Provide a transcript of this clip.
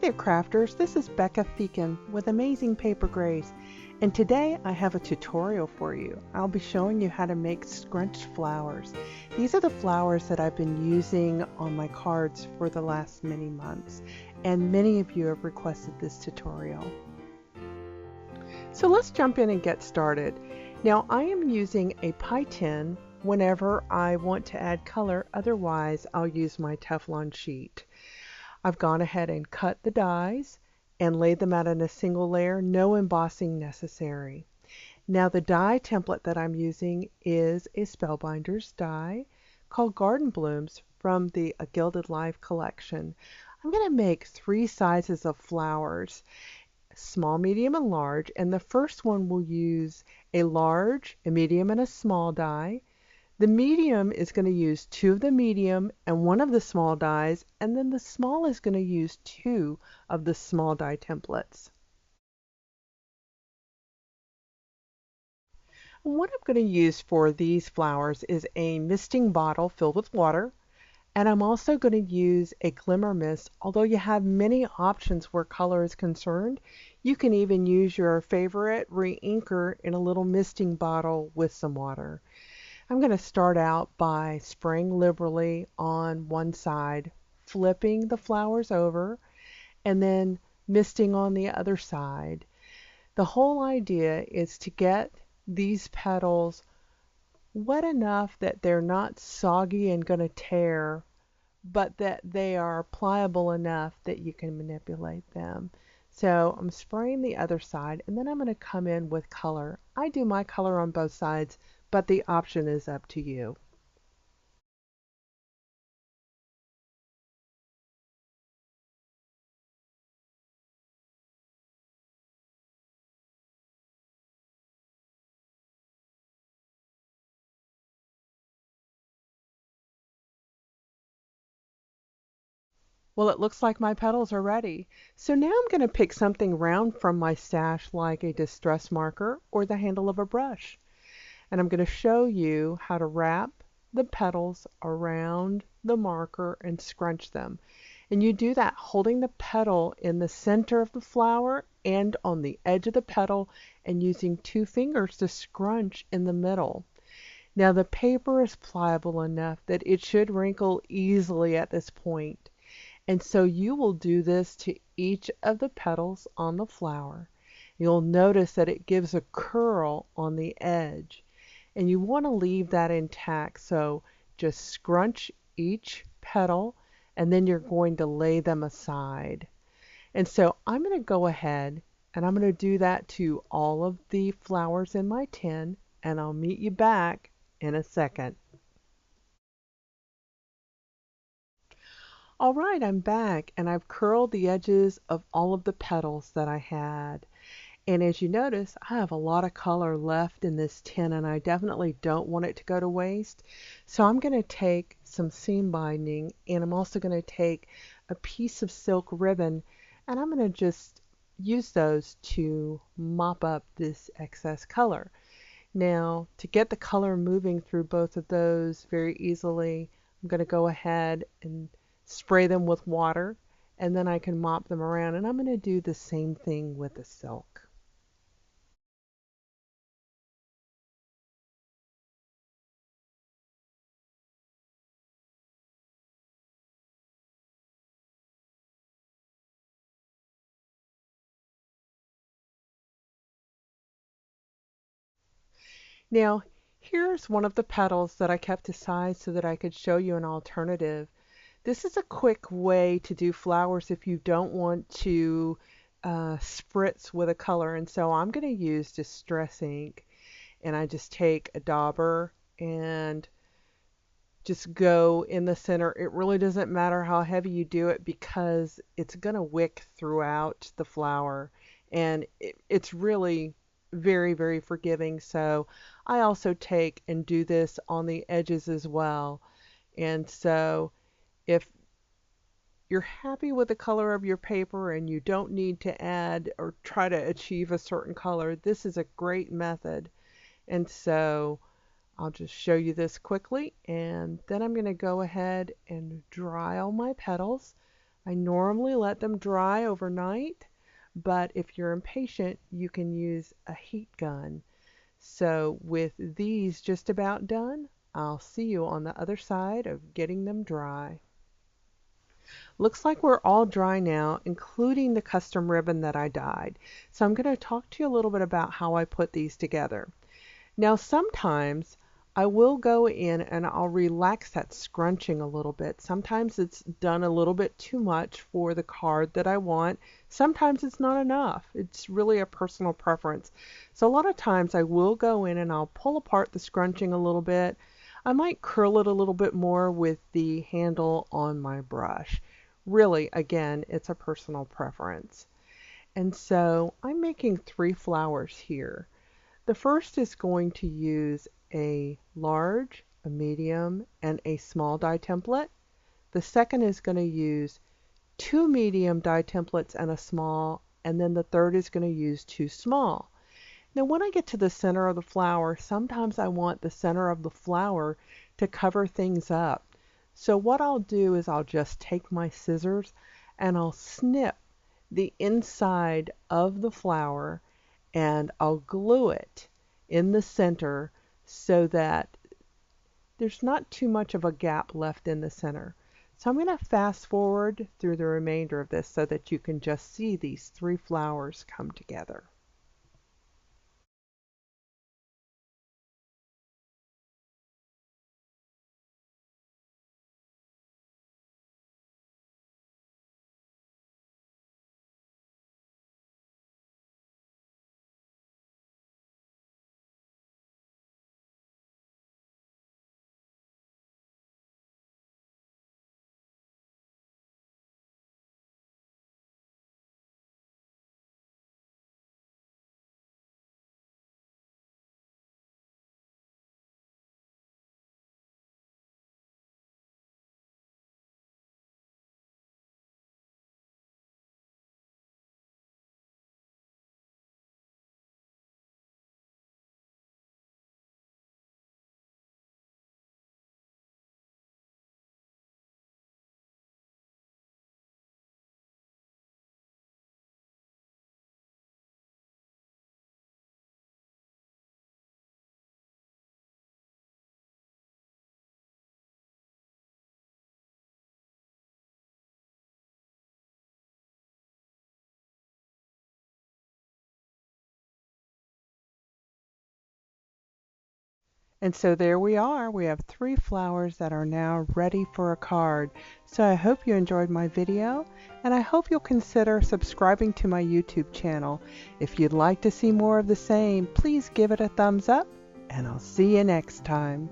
there crafters, this is Becca Feekin with Amazing Paper Grace, and today I have a tutorial for you. I'll be showing you how to make scrunched flowers. These are the flowers that I've been using on my cards for the last many months, and many of you have requested this tutorial. So let's jump in and get started. Now I am using a pie tin whenever I want to add color, otherwise I'll use my Teflon sheet. I've gone ahead and cut the dies and laid them out in a single layer, no embossing necessary. Now the die template that I'm using is a Spellbinders die called Garden Blooms from the A Gilded Life collection. I'm going to make 3 sizes of flowers, small, medium, and large, and the first one will use a large, a medium, and a small die. The medium is going to use 2 of the medium and 1 of the small dies, and then the small is going to use 2 of the small die templates. What I'm going to use for these flowers is a misting bottle filled with water, and I'm also going to use a glimmer mist. Although you have many options where color is concerned, you can even use your favorite re-inker in a little misting bottle with some water. I'm going to start out by spraying liberally on one side, flipping the flowers over, and then misting on the other side. The whole idea is to get these petals wet enough that they're not soggy and going to tear, but that they are pliable enough that you can manipulate them. So I'm spraying the other side, and then I'm going to come in with color. I do my color on both sides, but the option is up to you. Well, it looks like my petals are ready. So now I'm going to pick something round from my stash like a distress marker or the handle of a brush. And I'm going to show you how to wrap the petals around the marker and scrunch them. And you do that holding the petal in the center of the flower and on the edge of the petal and using 2 fingers to scrunch in the middle. Now the paper is pliable enough that it should wrinkle easily at this point. And so you will do this to each of the petals on the flower. You'll notice that it gives a curl on the edge. And you want to leave that intact, so just scrunch each petal and then you're going to lay them aside. And so I'm going to go ahead and I'm going to do that to all of the flowers in my tin, and I'll meet you back in a second. All right, I'm back, and I've curled the edges of all of the petals that I had. And as you notice, I have a lot of color left in this tin, and I definitely don't want it to go to waste. So I'm going to take some seam binding, and I'm also going to take a piece of silk ribbon, and I'm going to just use those to mop up this excess color. Now, to get the color moving through both of those very easily, I'm going to go ahead and spray them with water, and then I can mop them around, and I'm going to do the same thing with the silk. Now, here's one of the petals that I kept aside so that I could show you an alternative. This is a quick way to do flowers if you don't want to spritz with a color, and so I'm going to use Distress ink, and I just take a dauber and just go in the center. It really doesn't matter how heavy you do it because it's going to wick throughout the flower, and it's really very, very forgiving. So I also take and do this on the edges as well. And so if you're happy with the color of your paper and you don't need to add or try to achieve a certain color, this is a great method. And so I'll just show you this quickly, and then I'm going to go ahead and dry all my petals. I normally let them dry overnight, but if you're impatient, you can use a heat gun. So with these just about done, I'll see you on the other side of getting them dry. Looks like we're all dry now, including the custom ribbon that I dyed. So I'm going to talk to you a little bit about how I put these together. Now sometimes I will go in and I'll relax that scrunching a little bit. Sometimes it's done a little bit too much for the card that I want. Sometimes it's not enough. It's really a personal preference. So a lot of times I will go in and I'll pull apart the scrunching a little bit. I might curl it a little bit more with the handle on my brush. Really, again, it's a personal preference. And so I'm making 3 flowers here. The first is going to use a large, a medium, and a small die template. The second is going to use 2 medium die templates and a small, and then the third is going to use 2 small. Now when I get to the center of the flower, sometimes I want the center of the flower to cover things up. So what I'll do is I'll just take my scissors and I'll snip the inside of the flower and I'll glue it in the center so that there's not too much of a gap left in the center. So I'm going to fast forward through the remainder of this so that you can just see these 3 flowers come together. And so there we are. We have 3 flowers that are now ready for a card. So I hope you enjoyed my video, and I hope you'll consider subscribing to my YouTube channel. If you'd like to see more of the same, please give it a thumbs up, and I'll see you next time.